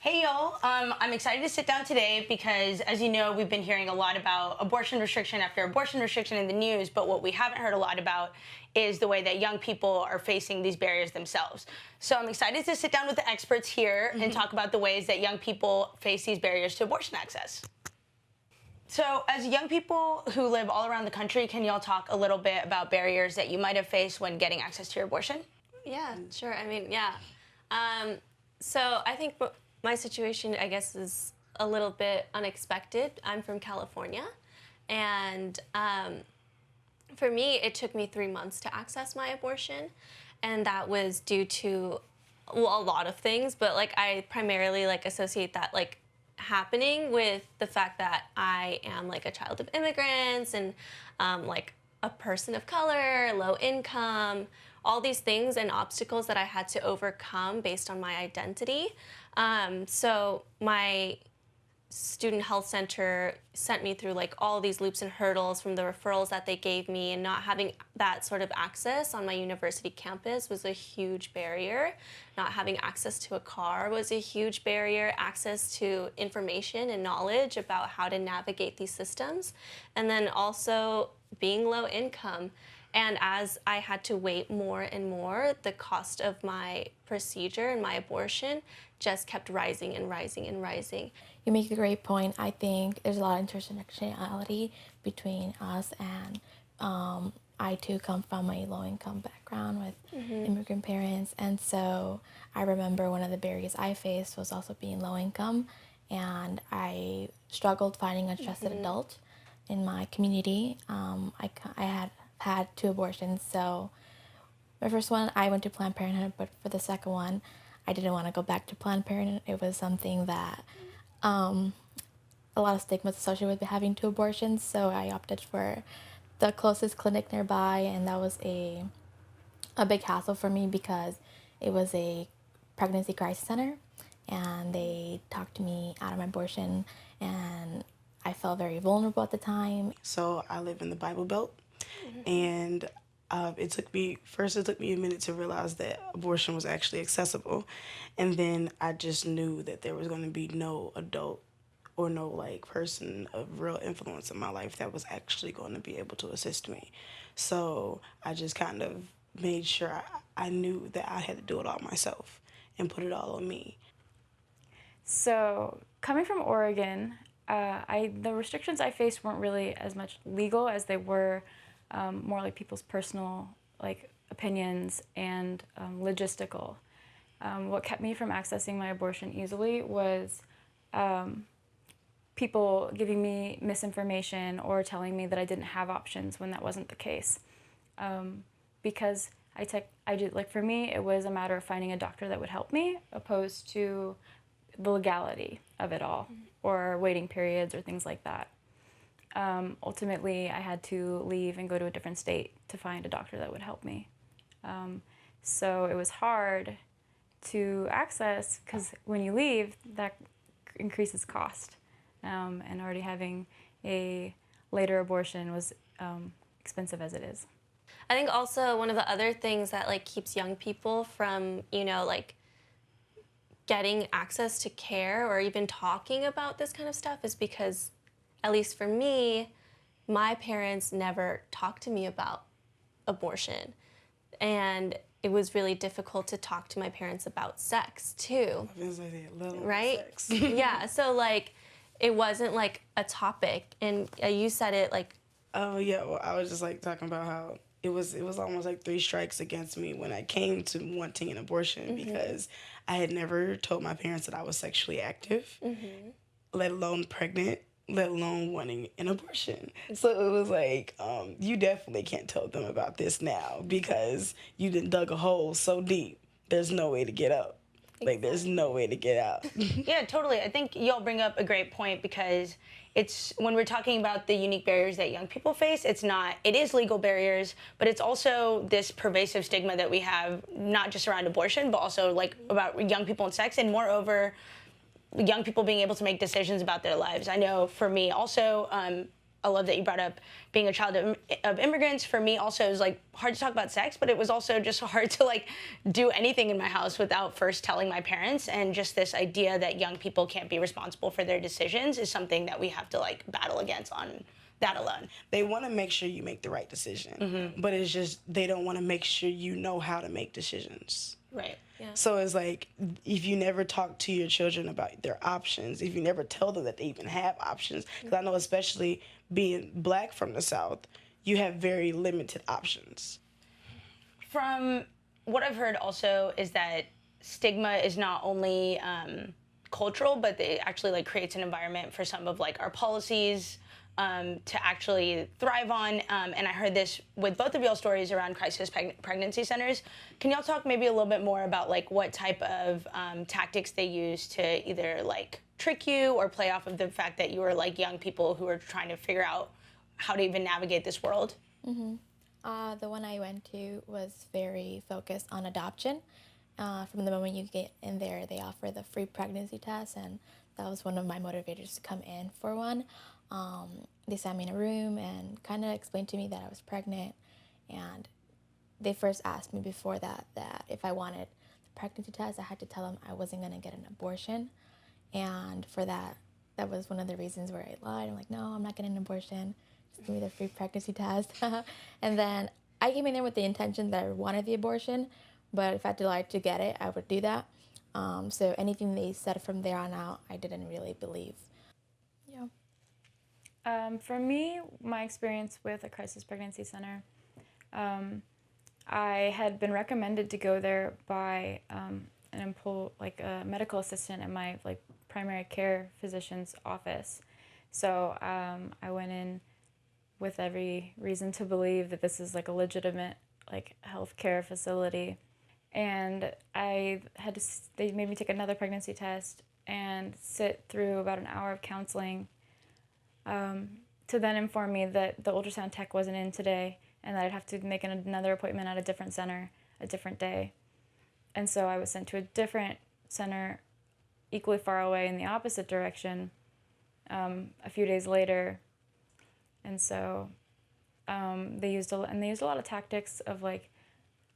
Hey y'all, I'm excited to sit down today because, as you know, we've been hearing a lot about abortion restriction after abortion restriction in the news, but what we haven't heard a lot about is the way that young people are facing these barriers themselves. So I'm excited to sit down with the experts here and talk about the ways that young people face these barriers to abortion access. So, as young people who live all around the country, can y'all talk a little bit about barriers that you might have faced when getting access to your abortion? Yeah, sure. I mean, yeah. So I think my situation, I guess, is a little bit unexpected. I'm from California, and for me, it took me 3 months to access my abortion, and that was due to, well, a lot of things, but like I primarily like associate that like happening with the fact that I am like a child of immigrants and like a person of color, low income, all these things and obstacles that I had to overcome based on my identity. So my student health center sent me through like all these loops and hurdles from the referrals that they gave me, and not having that sort of access on my university campus was a huge barrier. Not having access to a car was a huge barrier. Access to information and knowledge about how to navigate these systems, and then also being low income. And as I had to wait more and more, the cost of my procedure and my abortion just kept rising and rising and rising. You make a great point. I think there's a lot of intersectionality between us, and I too come from a low-income background with immigrant parents, and so I remember one of the barriers I faced was also being low-income, and I struggled finding a trusted adult in my community. I had 2 abortions, so my first one I went to Planned Parenthood, but for the second one, I didn't want to go back to Planned Parenthood. It was something that a lot of stigma associated with having 2 abortions, so I opted for the closest clinic nearby, and that was a big hassle for me because it was a pregnancy crisis center, and they talked to me out of my abortion, and I felt very vulnerable at the time. So I live in the Bible Belt, and it took me a minute to realize that abortion was actually accessible, and then I just knew that there was going to be no adult or no like person of real influence in my life that was actually going to be able to assist me. So I just kind of made sure I knew that I had to do it all myself and put it all on me. So coming from Oregon, the restrictions I faced weren't really as much legal as they were more like people's personal like opinions and logistical. What kept me from accessing my abortion easily was people giving me misinformation or telling me that I didn't have options when that wasn't the case. Because for me, it was a matter of finding a doctor that would help me, opposed to the legality of it all, or waiting periods or things like that. Ultimately, I had to leave and go to a different state to find a doctor that would help me. So it was hard to access because when you leave, that increases cost. And already having a later abortion was expensive as it is. I think also one of the other things that like keeps young people from, like getting access to care or even talking about this kind of stuff is because, at least for me, my parents never talked to me about abortion. And it was really difficult to talk to my parents about sex too. Right? Sex. Yeah, so like it wasn't like a topic, and you said it like. Oh yeah, well I was just like talking about how it was almost like 3 strikes against me when I came to wanting an abortion because I had never told my parents that I was sexually active, let alone pregnant, let alone wanting an abortion. So it was like, you definitely can't tell them about this now because you done dug a hole so deep, there's no way to get up. Like, there's no way to get out. Yeah, totally. I think y'all bring up a great point because it's when we're talking about the unique barriers that young people face, it is legal barriers, but it's also this pervasive stigma that we have, not just around abortion, but also like about young people and sex, and moreover, young people being able to make decisions about their lives. I know for me also, I love that you brought up being a child of immigrants. For me, also, it was like hard to talk about sex, but it was also just hard to like do anything in my house without first telling my parents. And just this idea that young people can't be responsible for their decisions is something that we have to like battle against on that alone. They want to make sure you make the right decision, but it's just they don't want to make sure you know how to make decisions. Right. Yeah. So it's like if you never talk to your children about their options, if you never tell them that they even have options, because I know especially being Black from the South, you have very limited options. From what I've heard also is that stigma is not only cultural, but it actually like creates an environment for some of like our policies to actually thrive on. And I heard this with both of y'all stories around crisis pregnancy centers. Can y'all talk maybe a little bit more about like what type of tactics they use to either like trick you or play off of the fact that you were like young people who were trying to figure out how to even navigate this world? The one I went to was very focused on adoption. From the moment you get in there, they offer the free pregnancy test, and that was one of my motivators to come in for one. They sat me in a room and kind of explained to me that I was pregnant, and they first asked me before that if I wanted the pregnancy test, I had to tell them I wasn't going to get an abortion. And for that was one of the reasons where I lied. I'm like, no, I'm not getting an abortion. Just give me the free pregnancy test. And then I came in there with the intention that I wanted the abortion, but if I had to lie to get it, I would do that. So anything they said from there on out, I didn't really believe. Yeah. For me, my experience with a crisis pregnancy center, I had been recommended to go there by a medical assistant at my like primary care physician's office. So I went in with every reason to believe that this is like a legitimate like healthcare facility. And they made me take another pregnancy test and sit through about an hour of counseling to then inform me that the ultrasound tech wasn't in today and that I'd have to make another appointment at a different center a different day. And so I was sent to a different center equally far away in the opposite direction a few days later. And so they used a lot of tactics of like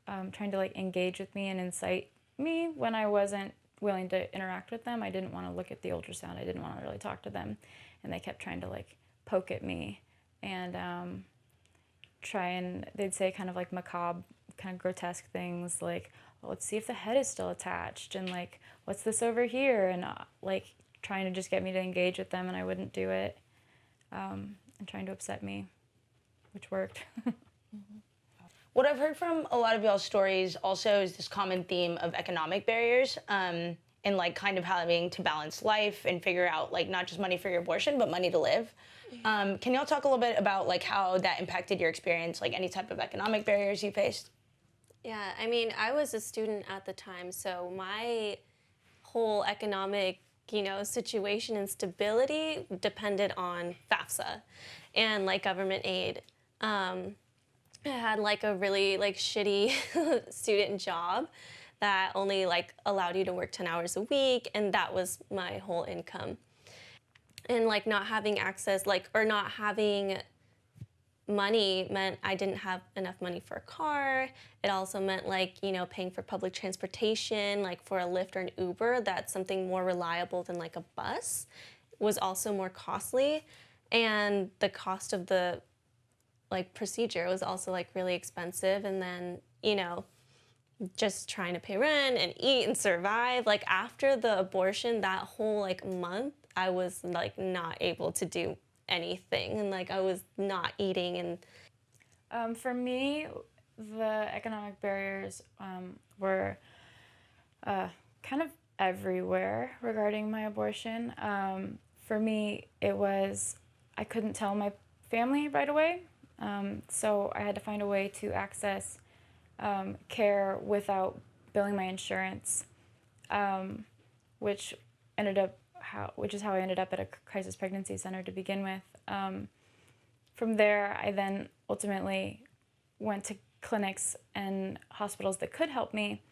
trying to like engage with me and incite me when I wasn't willing to interact with them. I didn't want to look at the ultrasound. I didn't want to really talk to them. And they kept trying to like poke at me and they'd say kind of like macabre, kind of grotesque things like, well, let's see if the head is still attached, and like, what's this over here? And like trying to just get me to engage with them, and I wouldn't do it, and trying to upset me, which worked. What I've heard from a lot of y'all's stories also is this common theme of economic barriers and like kind of having to balance life and figure out like not just money for your abortion, but money to live. Can y'all talk a little bit about like how that impacted your experience, like any type of economic barriers you faced? Yeah, I mean, I was a student at the time, so my whole economic, situation and stability depended on FAFSA and like government aid. I had like a really like shitty student job that only like allowed you to work 10 hours a week, and that was my whole income. And like not having access, or not having money meant I didn't have enough money for a car. It also meant like, paying for public transportation, like for a Lyft or an Uber, that's something more reliable than like a bus, was also more costly. And the cost of the like procedure was also like really expensive. And then, just trying to pay rent and eat and survive. Like after the abortion, that whole like month, I was like not able to do anything, and like I was not eating. And for me, the economic barriers were kind of everywhere regarding my abortion. For me, it was I couldn't tell my family right away, so I had to find a way to access care without billing my insurance, which is how I ended up at a crisis pregnancy center to begin with. From there, I then ultimately went to clinics and hospitals that could help me.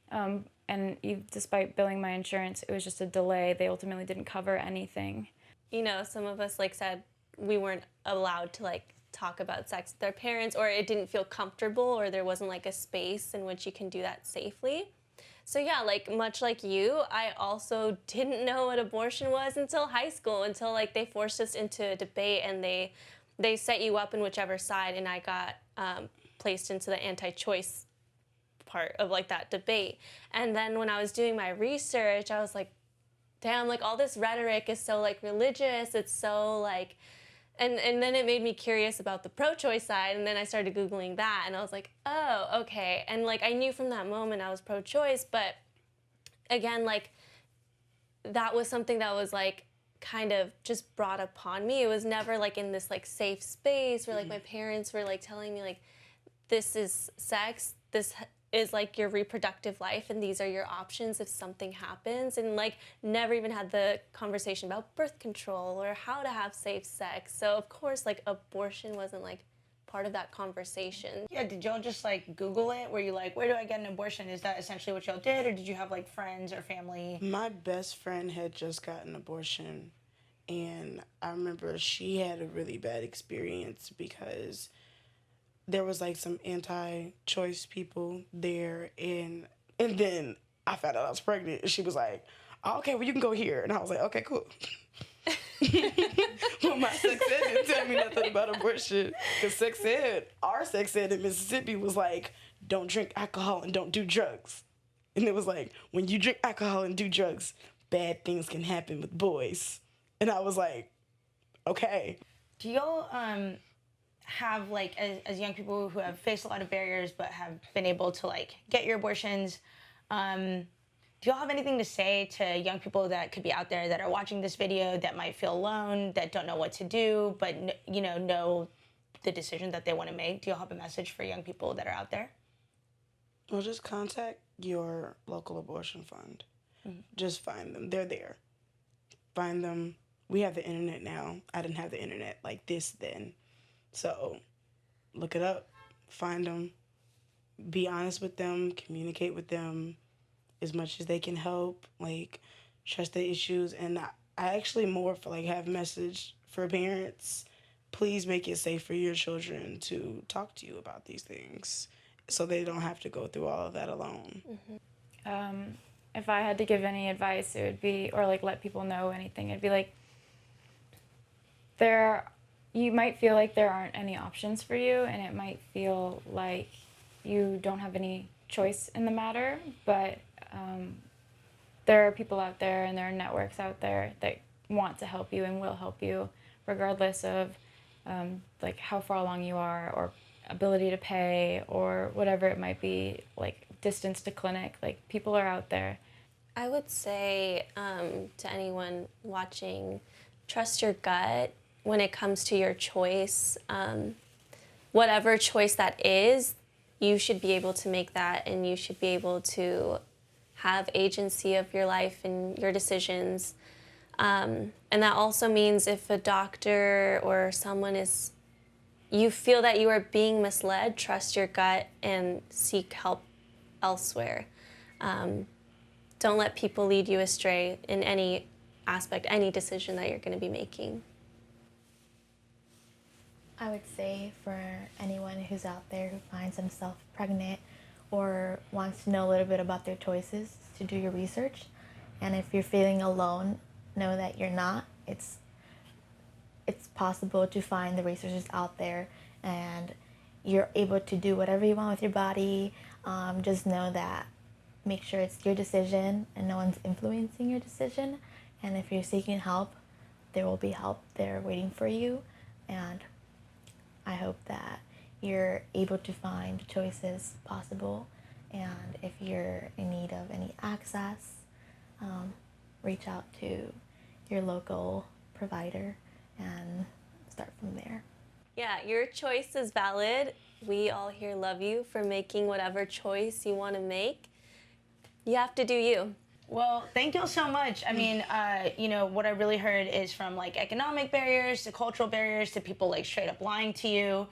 And despite billing my insurance, it was just a delay. They ultimately didn't cover anything. Some of us said we weren't allowed to like talk about sex with our parents, or it didn't feel comfortable, or there wasn't like a space in which you can do that safely. So yeah, like much like you, I also didn't know what abortion was until high school, until like they forced us into a debate and they set you up in whichever side, and I got placed into the anti-choice part of like that debate. And then when I was doing my research, I was like, damn, like all this rhetoric is so like religious, it's so like, and then it made me curious about the pro-choice side, and then I started Googling that, and I was like, oh, okay. And like I knew from that moment I was pro-choice, but again, like that was something that was like kind of just brought upon me. It was never like in this like safe space where like my parents were like telling me like, this is sex, this is like your reproductive life, and these are your options if something happens, and like never even had the conversation about birth control or how to have safe sex. So of course like abortion wasn't like part of that conversation. Yeah, did y'all just like Google it? Were you like, where do I get an abortion? Is that essentially what y'all did, or did you have like friends or family? My best friend had just gotten an abortion, and I remember she had a really bad experience because there was like some anti-choice people there, and then I found out I was pregnant, and she was like, oh, okay, well you can go here, and I was like, okay, cool. Well, my sex ed didn't tell me nothing about abortion, because our sex ed in Mississippi was like, don't drink alcohol and don't do drugs, and it was like, when you drink alcohol and do drugs, bad things can happen with boys, and I was like, okay. Do y'all have like as young people who have faced a lot of barriers but have been able to like get your abortions, do y'all have anything to say to young people that could be out there that are watching this video that might feel alone, that don't know what to do, but know the decision that they want to make? Do y'all have a message for young people that are out there? Well, just contact your local abortion fund. Just find them. They're there. Find them. We have the internet now. I didn't have the internet like this then. So look it up, find them, be honest with them, communicate with them as much as they can help, like trust the issues. And I actually more for like have a message for parents. Please make it safe for your children to talk to you about these things so they don't have to go through all of that alone. If I had to give any advice, it would be, or like let people know anything, it'd be like, you might feel like there aren't any options for you, and it might feel like you don't have any choice in the matter, but there are people out there and there are networks out there that want to help you and will help you regardless of like how far along you are or ability to pay or whatever it might be, like distance to clinic. Like people are out there. I would say to anyone watching, trust your gut when it comes to your choice. Whatever choice that is, you should be able to make that, and you should be able to have agency of your life and your decisions. And that also means if a doctor or someone you feel that you are being misled, trust your gut and seek help elsewhere. Don't let people lead you astray in any aspect, any decision that you're going to be making. I would say for anyone who's out there who finds themselves pregnant or wants to know a little bit about their choices, to do your research. And if you're feeling alone, know that you're not. It's possible to find the resources out there, and you're able to do whatever you want with your body. Just know that, make sure it's your decision and no one's influencing your decision. And if you're seeking help, there will be help there waiting for you. And I hope that you're able to find choices possible. And if you're in need of any access, reach out to your local provider and start from there. Yeah, your choice is valid. We all here love you for making whatever choice you want to make. You have to do you. Well, thank y'all so much. I mean, what I really heard is from like economic barriers to cultural barriers to people like straight up lying to you,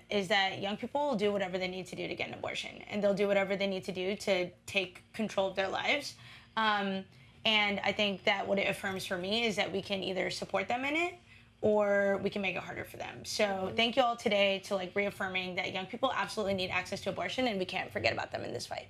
is that young people will do whatever they need to do to get an abortion, and they'll do whatever they need to do to take control of their lives. And I think that what it affirms for me is that we can either support them in it, or we can make it harder for them. So thank you all today to like reaffirming that young people absolutely need access to abortion, and we can't forget about them in this fight.